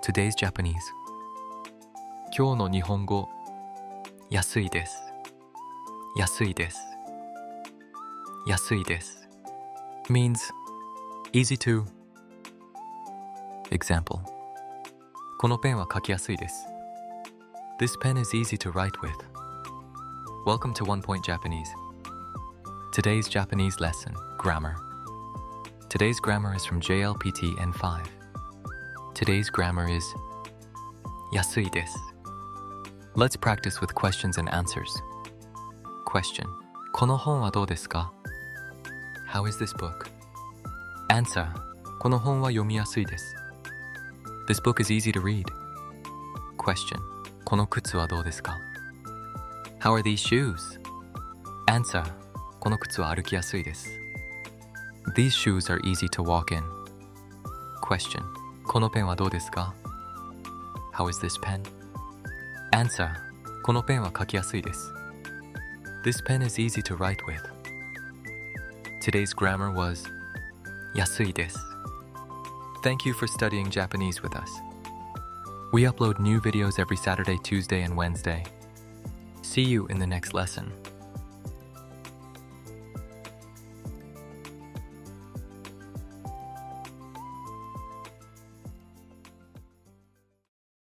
Today's Japanese 今日の日本語安いです安いです安いです means easy to Example このペンは書きやすいです This pen is easy to write with Welcome to One Point Japanese Today's Japanese lesson, Grammar Today's grammar is from JLPT N5 Today's grammar is 安いです Let's practice with questions and answers. Question この本はどうですか How is this book? Answer この本は読みやすいです This book is easy to read. Question この靴はどうですか How are these shoes? Answer この靴は歩きやすいです These shoes are easy to walk in. Question このペンはどうですか How is this pen? Answer このペンは書きやすいです This pen is easy to write with. Today's grammar was 安いです Thank you for studying Japanese with us. We upload new videos every Saturday, Tuesday, and Wednesday. See you in the next lesson.